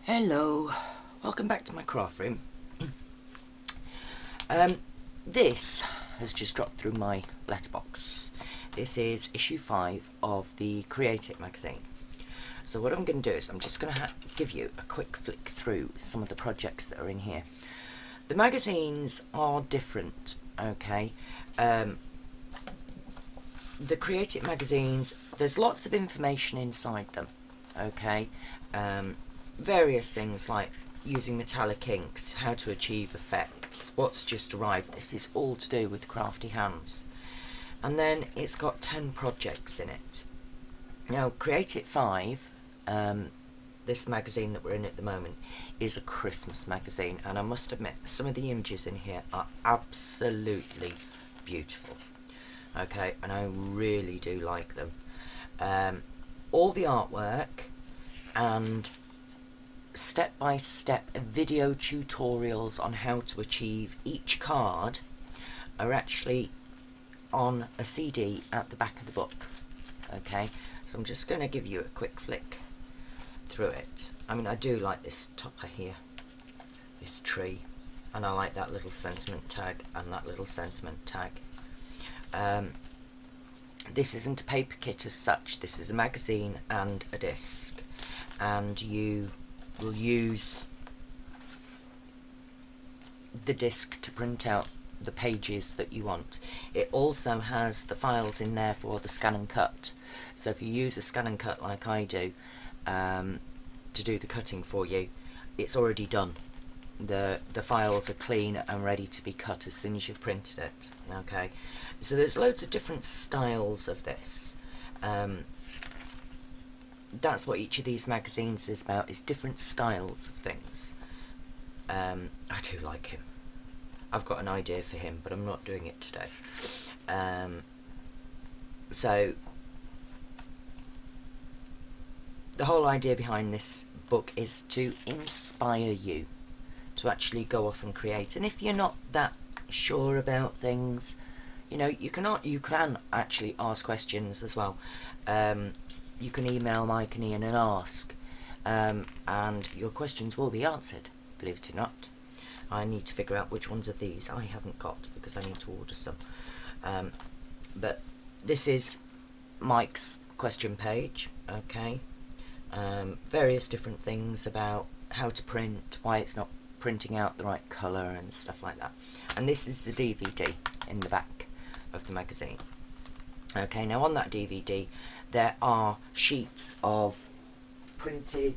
Hello, welcome back to my craft room. This has just dropped through my letterbox. This is issue 5 of the Create It magazine. So what I'm going to do is I'm just going to give you a quick flick through some of the projects that are in here. The magazines are different, okay? The Create It magazines, there's lots of information inside them, okay? Various things like using metallic inks, how to achieve effects, what's just arrived. This is all to do with crafty hands. And then it's got 10 projects in it. Now Create It 5, this magazine that we're in at the moment, is a Christmas magazine, and I must admit some of the images in here are absolutely beautiful, okay, and I really do like them. All the artwork and step-by-step video tutorials on how to achieve each card are actually on a CD at the back of the book. Okay, so I'm just going to give you a quick flick through it. I mean, I do like this topper here, this tree, and I like that little sentiment tag and that little sentiment tag. This isn't a paper kit as such, this is a magazine and a disc, and you will use the disc to print out the pages that you want. It also has the files in there for the scan and cut, so if you use a scan and cut like I do to do the cutting for you, it's already done. The files are clean and ready to be cut as soon as you've printed it. Okay, so there's loads of different styles of this. That's what each of these magazines is about, is different styles of things. I do like him. I've got an idea for him, but I'm not doing it today. So the whole idea behind this book is to inspire you to actually go off and create. And if you're not that sure about things, you know, you can actually ask questions as well. You can email Mike and Ian and ask, and your questions will be answered, believe it or not. I need to figure out which ones of these I haven't got, because I need to order some. But this is Mike's question page, okay? Various different things about how to print, why it's not printing out the right colour and stuff like that. And this is the DVD in the back of the magazine. Okay, now on that DVD there are sheets of printed,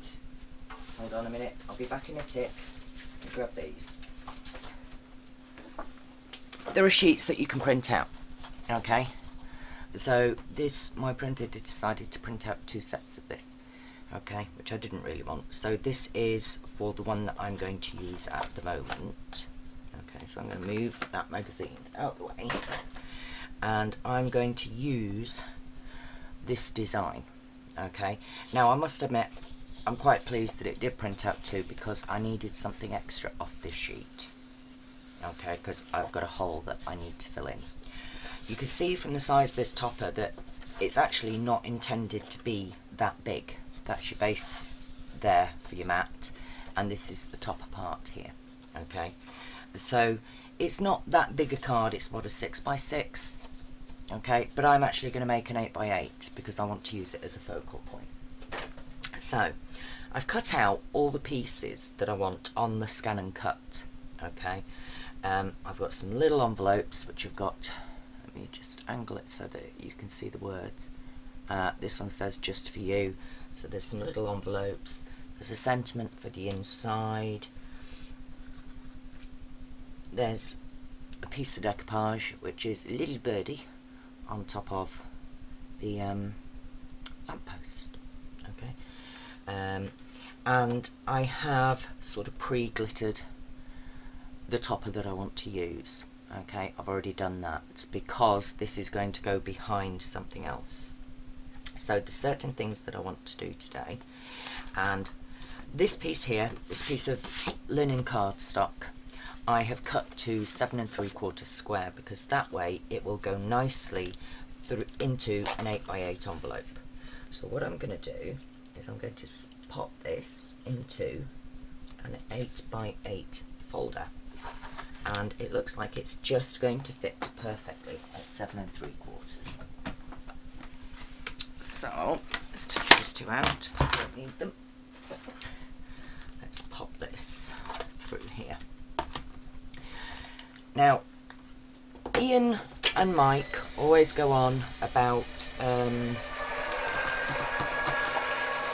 hold on a minute, I'll be back in a tick, and grab these. There are sheets that you can print out, okay, so this, my printer decided to print out 2 sets of this, okay, which I didn't really want, so this is for the one that I'm going to use at the moment. Okay, so I'm going to move that magazine out of the way, and I'm going to use this design. Okay, now I must admit I'm quite pleased that it did print out 2, because I needed something extra off this sheet, okay, because I've got a hole that I need to fill in. You can see from the size of this topper that it's actually not intended to be that big. That's your base there for your mat, and this is the topper part here. Okay, so it's not that big a card, it's what, a 6x6. Okay, but I'm actually going to make an 8x8 because I want to use it as a focal point. So I've cut out all the pieces that I want on the scan and cut. Okay, I've got some little envelopes which have got, let me just angle it so that you can see the words. This one says just for you, so there's some little envelopes, there's a sentiment for the inside, there's a piece of decoupage which is a little birdie on top of the lamppost, okay, and I have sort of pre-glittered the topper that I want to use. Okay, I've already done that because this is going to go behind something else. So there's certain things that I want to do today, and this piece here, this piece of linen cardstock, I have cut to 7 3/4 square, because that way it will go nicely through into an 8x8 envelope. So what I'm going to do is I'm going to pop this into an 8x8 folder, and it looks like it's just going to fit perfectly at 7 3/4. So let's take these two out because we don't need them. Let's pop this through here. Now, Ian and Mike always go on about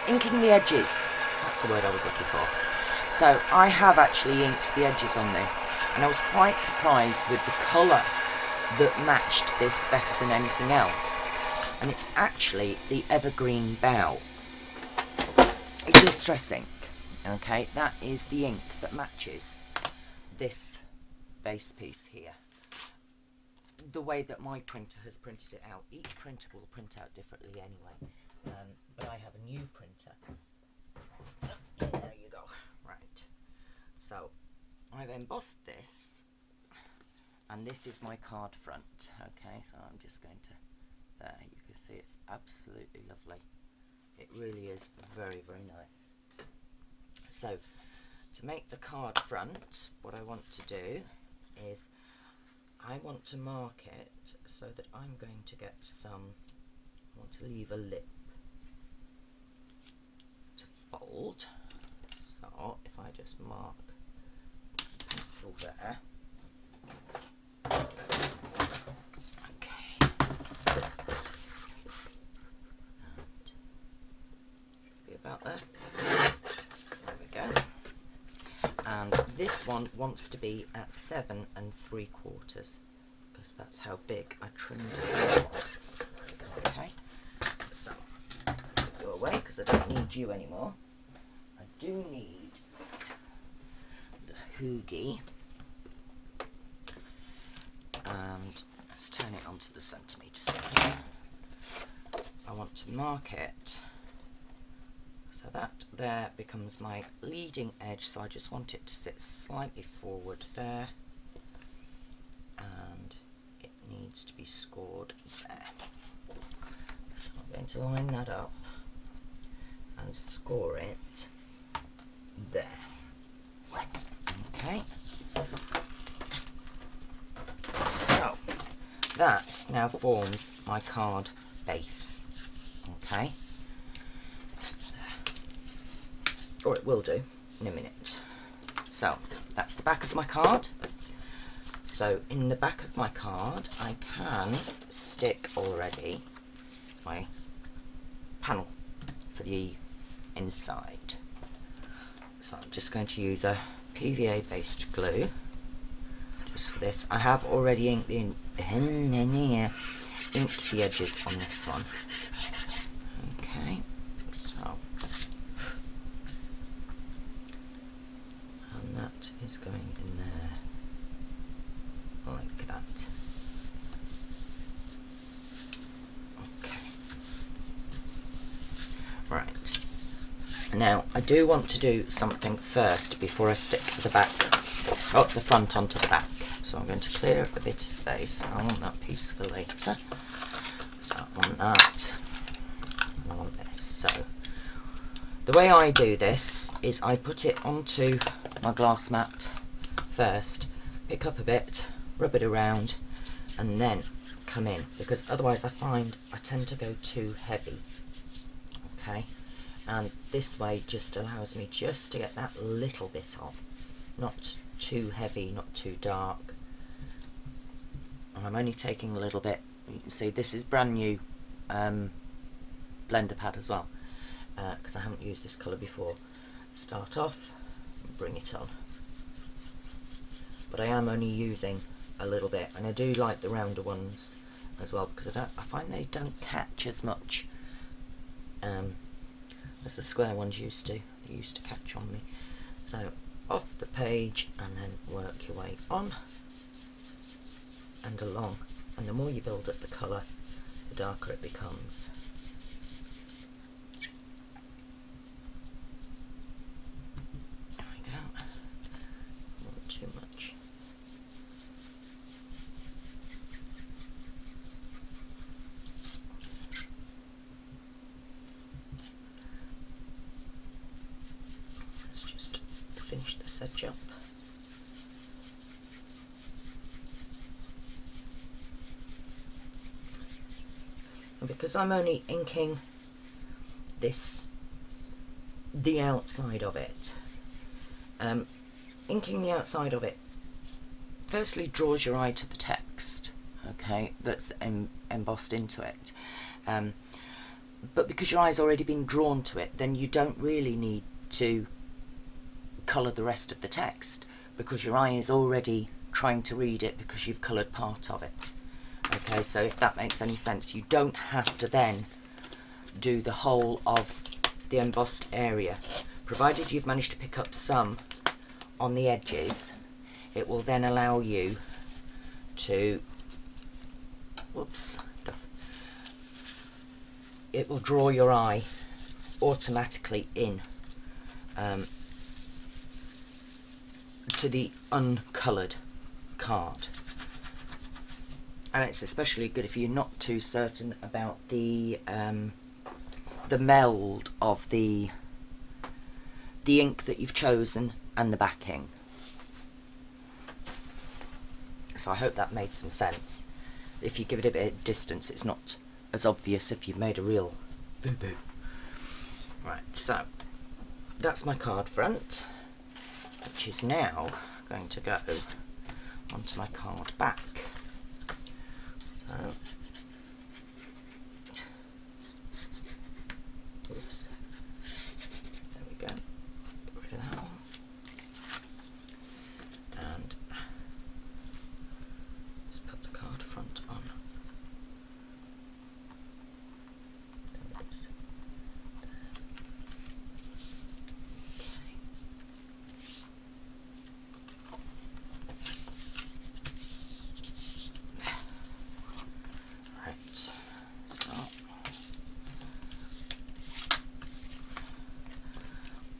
inking the edges. That's the word I was looking for. So I have actually inked the edges on this, and I was quite surprised with the colour that matched this better than anything else. And it's actually the Evergreen Bow. It's distress ink. Okay, that is the ink that matches this base piece here. The way that my printer has printed it out. Each printer will print out differently anyway. But I have a new printer. There you go. Right. So I've embossed this, and this is my card front. Okay, so I'm just going to, there, you can see it's absolutely lovely. It really is very, very nice. So to make the card front, what I want to do is I want to mark it so that I'm going to get some, I want to leave a lip to fold. So if I just mark pencil there. Okay. Should be about there. There we go. And this one wants to be at 7 3/4 because that's how big I trimmed it. Okay. So go away because I don't need you anymore. I do need the hoogie, and let's turn it onto the centimetre scale. I want to mark it so that there becomes my leading edge, so I just want it to sit slightly forward there, and it needs to be scored there. So I'm going to line that up and score it there. Okay. So that now forms my card base. Okay. Or it will do in a minute. So that's the back of my card. So in the back of my card I can stick already my panel for the inside. So I'm just going to use a PVA based glue just for this. I have already inked the edges on this one. Okay, so and that is going in there like that. Okay. Right. Now I do want to do something first before I stick the back, the front onto the back. So I'm going to clear a bit of space. I want that piece for later. So I want that. And I want this. So the way I do this is I put it onto my glass mat first, pick up a bit, rub it around, and then come in, because otherwise I find I tend to go too heavy. Okay, and this way just allows me just to get that little bit off, not too heavy, not too dark. And I'm only taking a little bit. You can see this is brand new blender pad as well, because I haven't used this colour before. Start off and bring it on, but I am only using a little bit, and I do like the rounder ones as well, because I find they don't catch as much as the square ones used to. They used to catch on me. So off the page and then work your way on and along, and the more you build up the colour, the darker it becomes. There we go. Not too much. edge up. And because I'm only inking the outside of it, inking the outside of it firstly draws your eye to the text, okay, that's embossed into it. But because your eye's already been drawn to it, then you don't really need to colour the rest of the text, because your eye is already trying to read it because you've coloured part of it. Okay, so if that makes any sense, you don't have to then do the whole of the embossed area. Provided you've managed to pick up some on the edges, it will then allow you to, whoops, it will draw your eye automatically in to the uncoloured card. And it's especially good if you're not too certain about the meld of the ink that you've chosen and the backing. So I hope that made some sense. If you give it a bit of distance, it's not as obvious if you've made a real boo-boo. Right, so that's my card front, which is now going to go onto my card back. So, oops, there we go, get rid of that one, and let's put the card front on. There it is.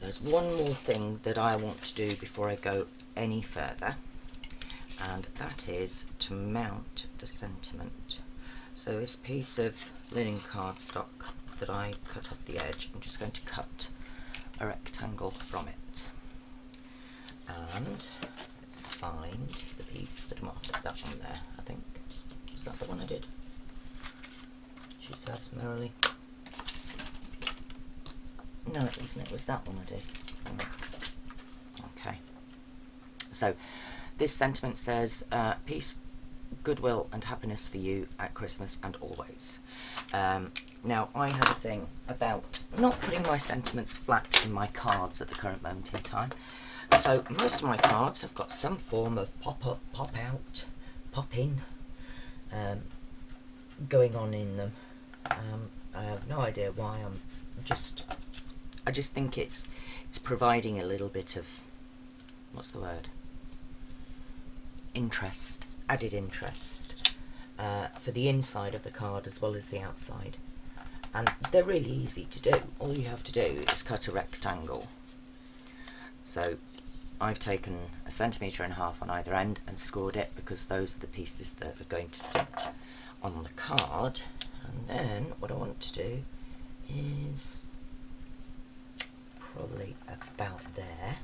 There's one more thing that I want to do before I go any further, and that is to mount the sentiment. So this piece of linen cardstock that I cut off the edge, I'm just going to cut a rectangle from it. And let's find the piece that I'm after. That one there, I think. Was that the one I did? She says merrily. No, it wasn't. It was that one I did. Okay. So, this sentiment says, peace, goodwill and happiness for you at Christmas and always. Now, I have a thing about not putting my sentiments flat in my cards at the current moment in time. So, most of my cards have got some form of pop-up, pop-out, pop-in going on in them. I have no idea why. I just think it's providing a little bit of, what's the word? Interest, added interest for the inside of the card as well as the outside. And they're really easy to do. All you have to do is cut a rectangle. So I've taken 1.5 centimetres on either end and scored it, because those are the pieces that are going to sit on the card. And then what I want to do is probably about there.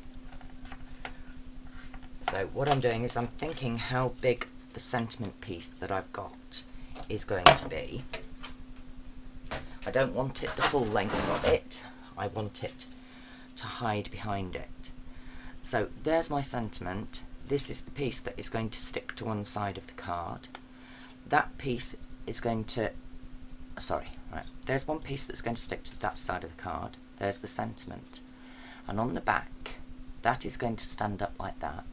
So what I'm doing is I'm thinking how big the sentiment piece that I've got is going to be. I don't want it the full length of it, I want it to hide behind it. So there's my sentiment. This is the piece that is going to stick to one side of the card. That piece is going to, there's one piece that's going to stick to that side of the card. There's the sentiment. And on the back, that is going to stand up like that.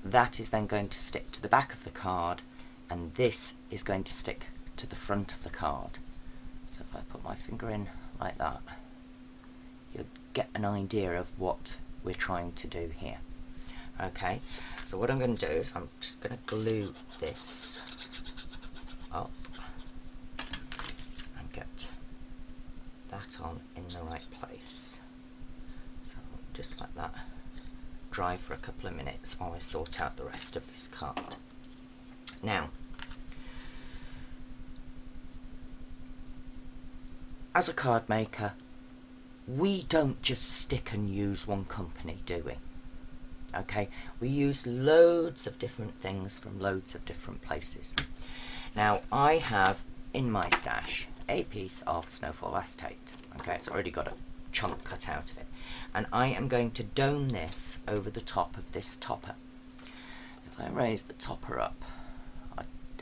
That is then going to stick to the back of the card, and this is going to stick to the front of the card. So if I put my finger in like that, you'll get an idea of what we're trying to do here. Okay, so what I'm going to do is I'm just going to glue this up and get that on in the right place. So just like that, dry for a couple of minutes while I sort out the rest of this card. Now, as a card maker, we don't just stick and use one company, do we? Okay, we use loads of different things from loads of different places. Now I have in my stash a piece of snowfall acetate. Okay, it's already got a chunk cut out of it, and I am going to dome this over the top of this topper. If I raise the topper up,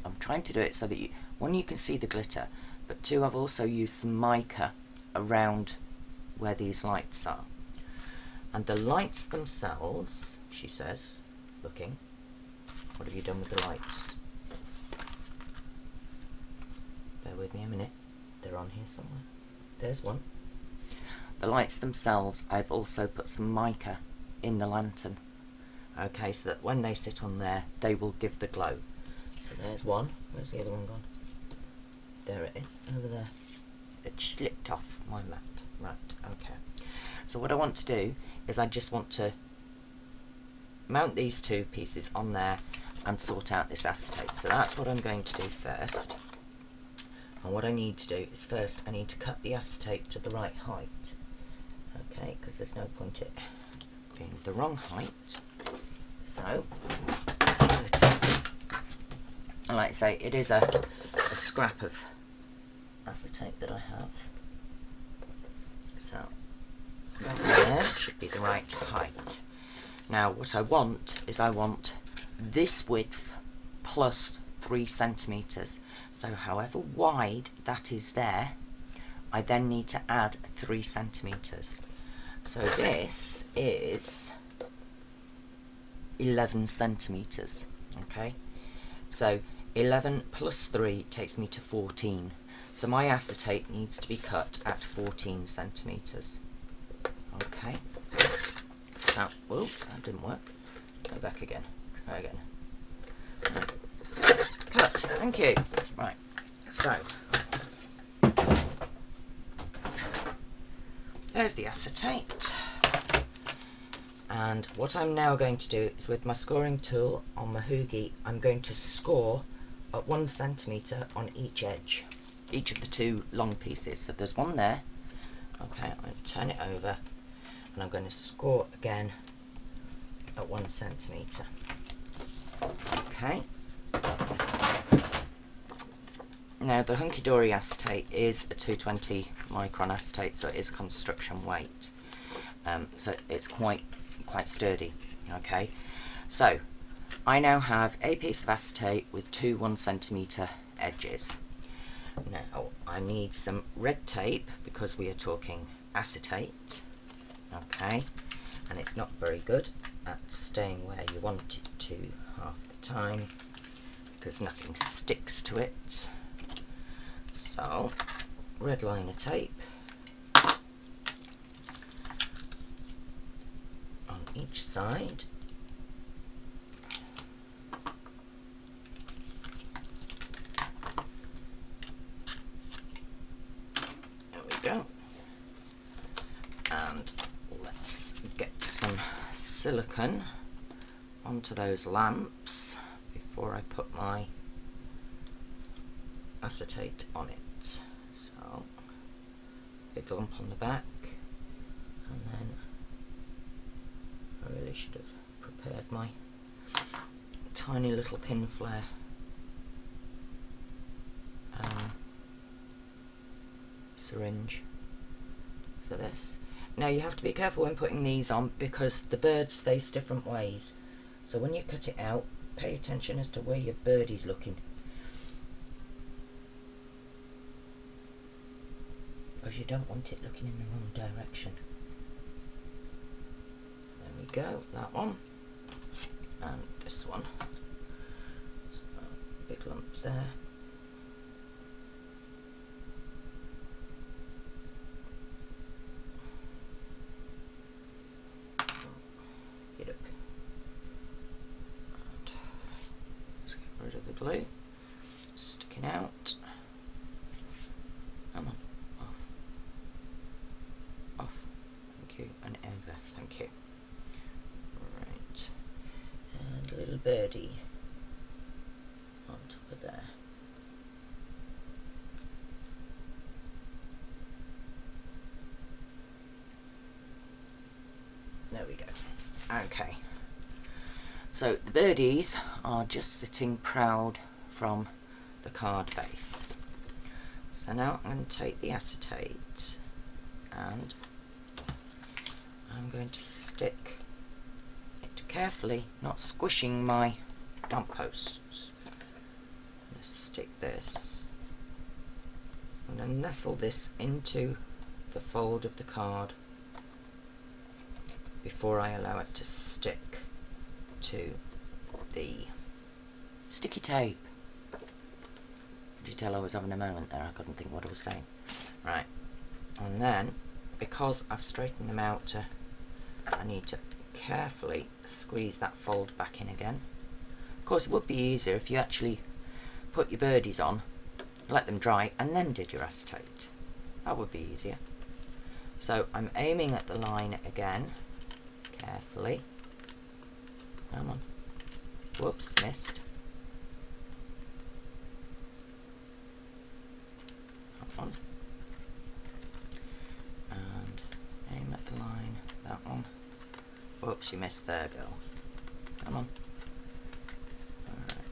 I'm trying to do it so that one, you can see the glitter, but two, I've also used some mica around where these lights are. And the lights themselves, she says, looking, what have you done with the lights? Bear with me a minute, they're on here somewhere. There's one. The lights themselves, I've also put some mica in the lantern, okay, so that when they sit on there, they will give the glow. So there's one. Where's the other one gone? There it is, over there. It slipped off my mat. Right, okay. So what I want to do is I just want to mount these two pieces on there and sort out this acetate. So that's what I'm going to do first. And what I need to do is first I need to cut the acetate to the right height. Okay, because there's no point it being the wrong height. So, and like I say, it is a scrap of acetate that I have. So, that there should be the right height. Now, what I want is I want this width plus 3 centimeters. So, however wide that is there, I then need to add 3 centimeters. So this is 11 centimeters. Okay, so 11 plus 3 takes me to 14. So my acetate needs to be cut at 14 centimeters. Okay, so, whoop, that didn't work. Go back again. Try again. Right. Cut. Thank you. Right. So there's the acetate. And what I'm now going to do is, with my scoring tool on my hoagie, I'm going to score at 1 centimeter on each edge, each of the two long pieces. So there's one there. Okay, I'm going to turn it over, and I'm going to score again at 1 centimeter. Okay. Now the Hunky Dory acetate is a 220 micron acetate, so it is construction weight. So it's quite sturdy. Okay, so I now have a piece of acetate with two 1 centimeter edges. Now I need some red tape because we are talking acetate. Okay, and it's not very good at staying where you want it to half the time because nothing sticks to it. So red liner tape on each side. There we go. And let's get some silicone onto those lamps before I put my acetate on it. So, big lump on the back, and then I really should have prepared my tiny little pin flare syringe for this. Now you have to be careful when putting these on because the birds face different ways. So when you cut it out, pay attention as to where your birdie's looking, because you don't want it looking in the wrong direction. There we go, that one. And this one. So, big lumps there. Get up. And let's get rid of the glue. Sticking out. Come on. Off. Off. Thank you. And over. Thank you. Right. And a little birdie on top of there. There we go. Okay. So the birdies are just sitting proud from the card base. So now I'm going to take the acetate and I'm going to stick it carefully, not squishing my lamp posts. Just stick this. I'm going to nestle this into the fold of the card before I allow it to stick to the sticky tape. Did you tell I was having a moment there? I couldn't think what I was saying. Right, and then because I've straightened them out, I need to carefully squeeze that fold back in again. Of course, it would be easier if you actually put your birdies on, let them dry, and then did your acetate. That would be easier. So I'm aiming at the line again, carefully. Come on. Whoops, missed. Come on. And aim at the line, that one. Whoops, you missed there, girl. Come on. Alright.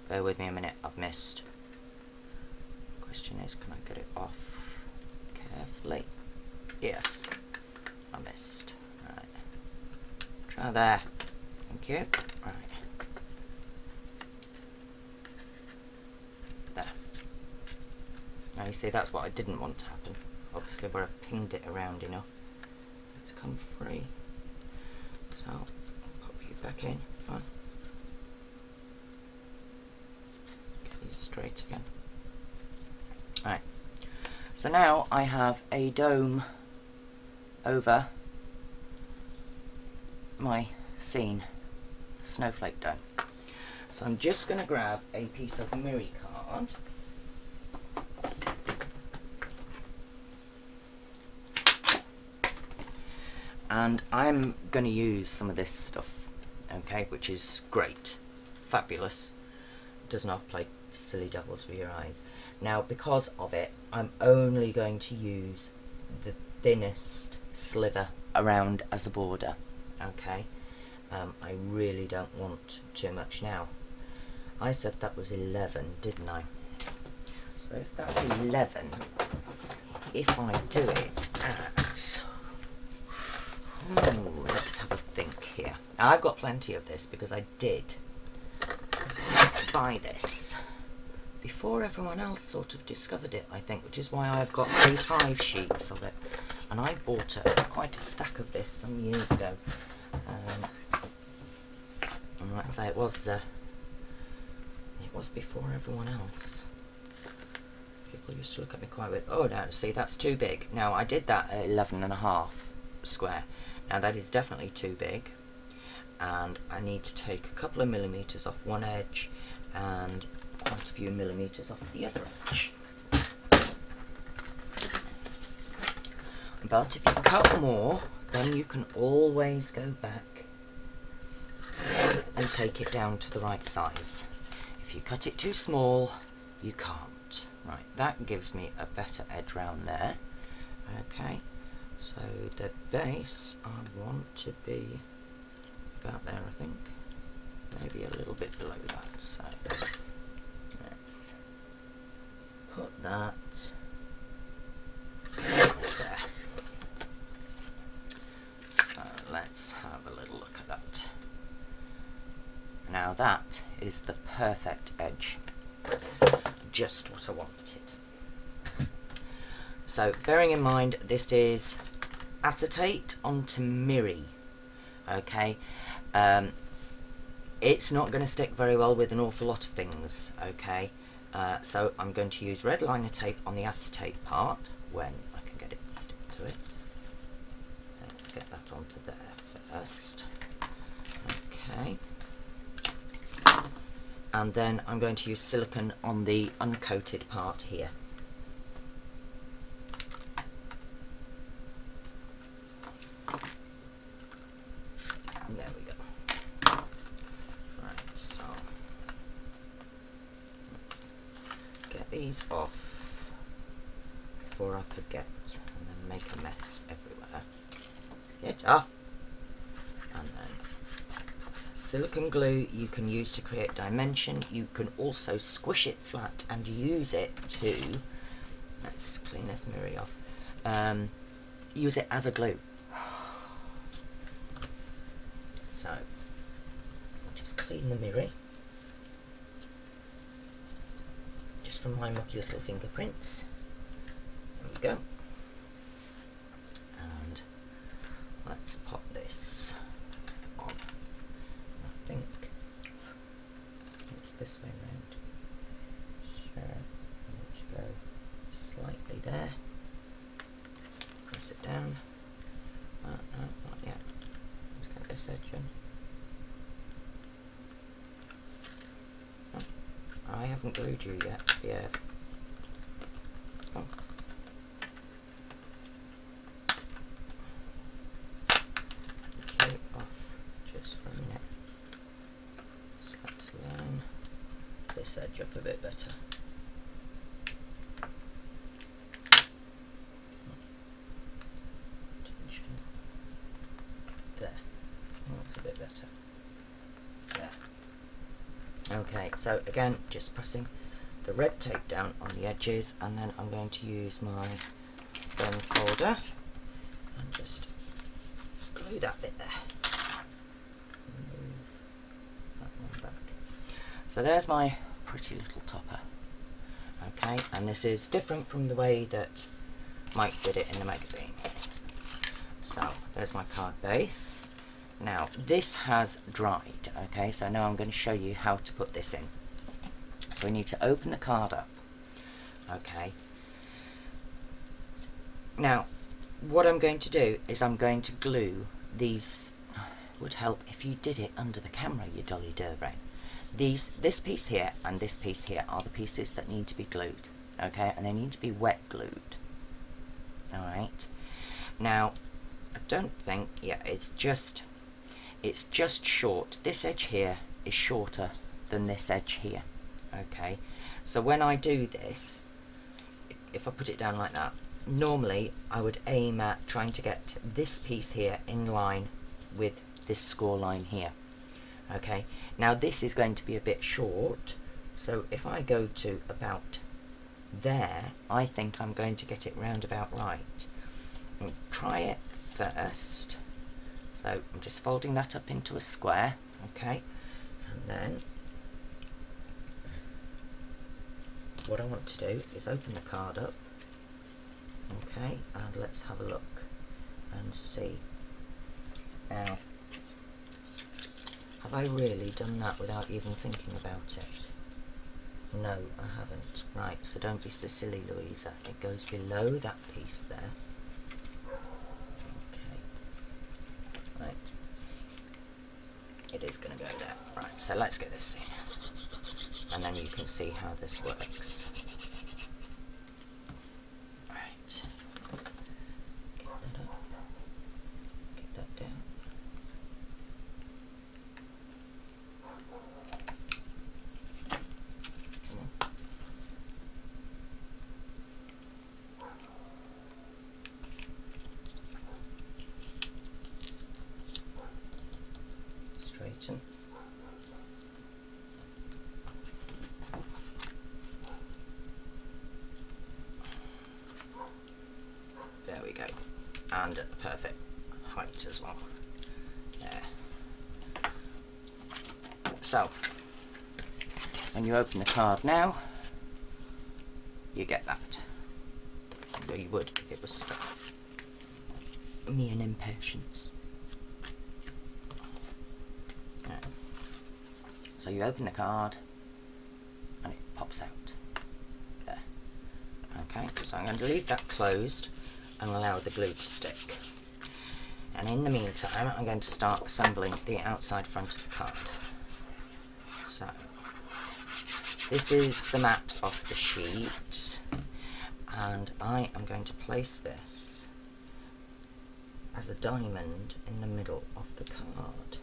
Bear with me a minute, I've missed. Question is, can I get it off carefully? Yes. I missed. Right. Try there. Thank you. Right. There. Now you see, that's what I didn't want to happen. Obviously where I've pinged it around enough. It's come free. So I'll pop you back in. Fine. Get these straight again. Right. So now I have a dome over my scene, snowflake dome. So I'm just going to grab a piece of mirror card. And I'm going to use some of this stuff, okay, which is great, fabulous. Does not play silly devils with your eyes. Now, because of it, I'm only going to use the thinnest sliver around as a border, okay. I really don't want too much. Now, I said that was 11, didn't I? So if that's 11, if I do it at... let's have a think here. Now, I've got plenty of this because I did buy this before everyone else sort of discovered it, I think, which is why I've got 5 sheets of it. And I bought quite a stack of this some years ago. And like I say, it was before everyone else. People used to look at me quite weird. Oh no, see, that's too big. Now, I did that at 11.5 square. Now that is definitely too big, and I need to take a couple of millimetres off one edge and quite a few millimetres off the other edge. But if you cut more, then you can always go back and take it down to the right size. If you cut it too small, you can't. Right, that gives me a better edge round there. Okay, so the base I want to be about there, I think. Maybe a little bit below that. So let's put that there. So let's have a little look at that. Now that is the perfect edge. Just what I wanted. So bearing in mind this is acetate onto mirror, okay, it's not going to stick very well with an awful lot of things, okay, so I'm going to use red liner tape on the acetate part when I can get it to stick to it. Let's get that onto there first, okay, and then I'm going to use silicone on the uncoated part here. And there we go. Right, so let's get these off before I forget and then make a mess everywhere. Get off, and then silicone glue you can use to create dimension. You can also squish it flat and use it to, let's clean this mirror off, use it as a glue. So just clean the mirror just from my mucky little fingerprints. There we go. And let's pop this on. I think it's this way round. Sure, let's go slightly there. Press it down. No, not yet. Let's get this edge in. Oh, I haven't glued you yet. Yeah. Oh. Okay, off just for a minute. So let's line this edge up a bit better. There. That's a bit better. There. Okay, so again, just pressing the red tape down on the edges, and then I'm going to use my bone folder and just glue that bit there. Move that one back. So there's my pretty little topper. Okay, and this is different from the way that Mike did it in the magazine. So there's my card base. Now this has dried, okay, so now I'm going to show you how to put this in. So we need to open the card up, okay. Now what I'm going to do is I'm going to glue these. Would help if you did it under the camera, you dolly durbrain. This piece here and this piece here are the pieces that need to be glued, okay, and they need to be wet glued. Alright, now I don't think, yeah, it's just short. This edge here is shorter than this edge here, okay. So when I do this, if I put it down like that, normally I would aim at trying to get this piece here in line with this score line here. Okay, now this is going to be a bit short, so if I go to about there, I think I'm going to get it round about right. I'll try it first. So I'm just folding that up into a square, okay, and then what I want to do is open the card up, okay, and let's have a look and see. Now, have I really done that without even thinking about it? No, I haven't. Right, so don't be so silly, Louisa. It goes below that piece there. Okay. Right. It is going to go there. Right, so let's get this in. And then you can see how this works. Right. Get that up. Get that down. Straighten. There we go. And at the perfect height as well. There. So, when you open the card now, you get that. Though you would if it was stuck. Me and impatience. Right. So you open the card and it pops out. There. Okay, so I'm going to leave that closed and allow the glue to stick. And in the meantime, I'm going to start assembling the outside front of the card. So, this is the mat of the sheet, and I am going to place this as a diamond in the middle of the card.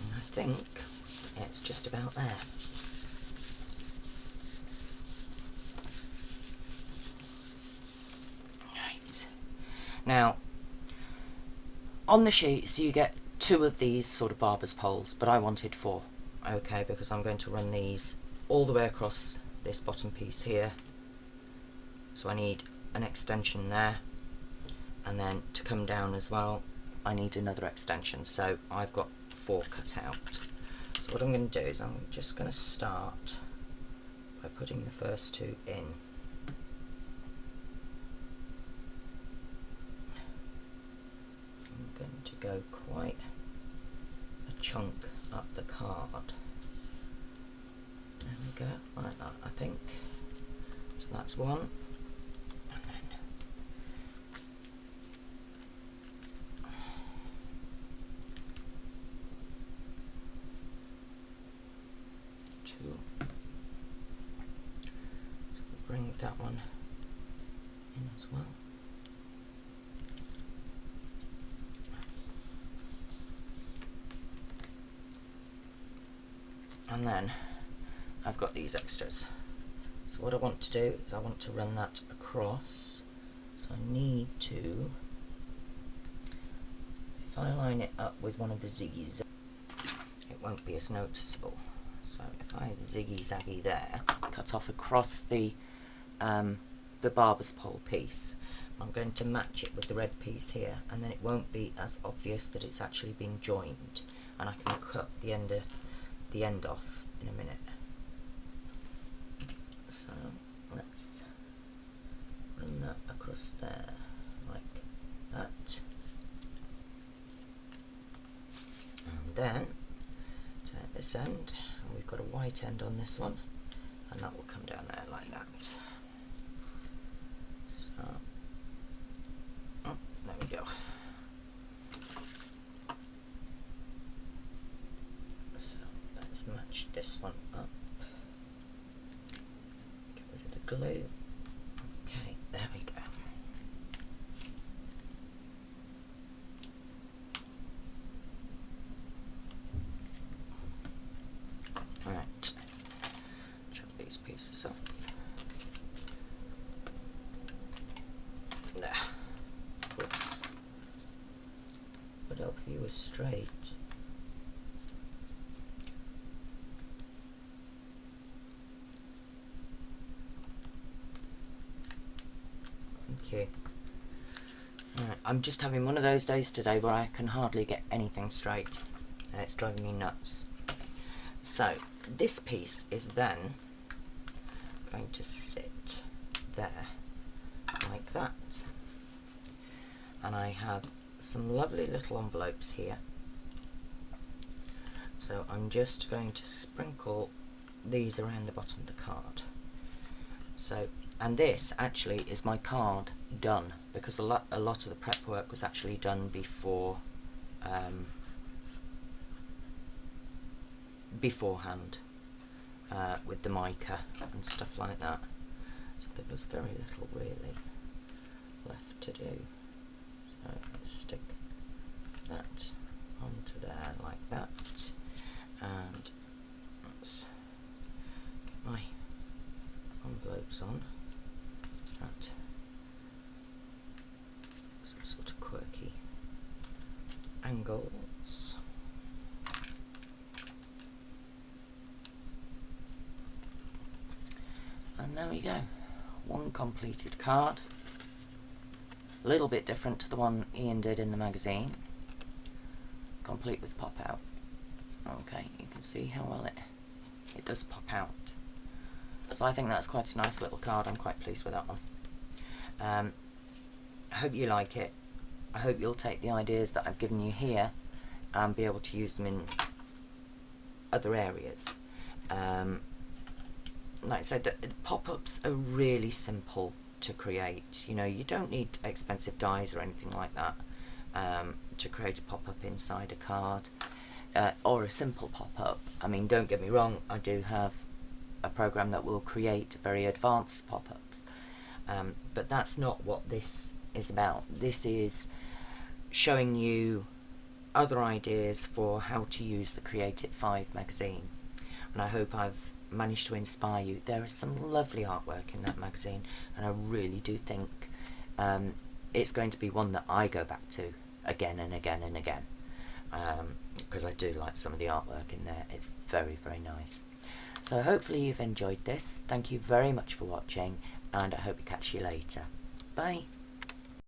And I think it's just about there. Now, on the sheets you get 2 of these sort of barber's poles, but I wanted 4, okay, because I'm going to run these all the way across this bottom piece here. So I need an extension there, and then to come down as well I need another extension, so I've got 4 cut out. So what I'm going to do is I'm just going to start by putting the first 2 in. I'm going to go quite a chunk up the card. There we go, like that I think. So that's 1, and then 2. So we'll bring that one in as well. And then I've got these extras. So what I want to do is I want to run that across. So I need to, if I line it up with one of the ziggies, it won't be as noticeable. So if I ziggy-zaggy there, cut off across the barber's pole piece, I'm going to match it with the red piece here, and then it won't be as obvious that it's actually being joined, and I can cut the end off in a minute. So let's run that across there like that, and then take this end, and we've got a white end on this one, and that will come down there like that. So there we go. So let's match this one up. Get rid of the glue. Okay, there we go. Right, chop these pieces off. There. Whoops. But our view is straight. Okay. Right, I'm just having one of those days today where I can hardly get anything straight, and it's driving me nuts. So this piece is then going to sit there like that, and I have some lovely little envelopes here, so I'm just going to sprinkle these around the bottom of the card. So, and this actually is my card done, because a lot of the prep work was actually done beforehand with the mica and stuff like that. So there was very little really left to do. So let's stick that onto there like that, and let's get my envelopes on at some sort of quirky angles. And there we go, one completed card. A little bit different to the one Ian did in the magazine, complete with pop out. Okay, you can see how well it does pop out. So I think that's quite a nice little card. I'm quite pleased with that one. I hope you like it. I hope you'll take the ideas that I've given you here and be able to use them in other areas. Like I said, the pop-ups are really simple to create. You know, you don't need expensive dies or anything like that to create a pop-up inside a card, or a simple pop-up. I mean, don't get me wrong, I do have a program that will create very advanced pop-ups, but that's not what this is about. This is showing you other ideas for how to use the Create It 5 magazine, and I hope I've managed to inspire you. There is some lovely artwork in that magazine, and I really do think it's going to be one that I go back to again and again and again, because I do like some of the artwork in there. It's very, very nice. So hopefully you've enjoyed this. Thank you very much for watching, and I hope to catch you later. Bye.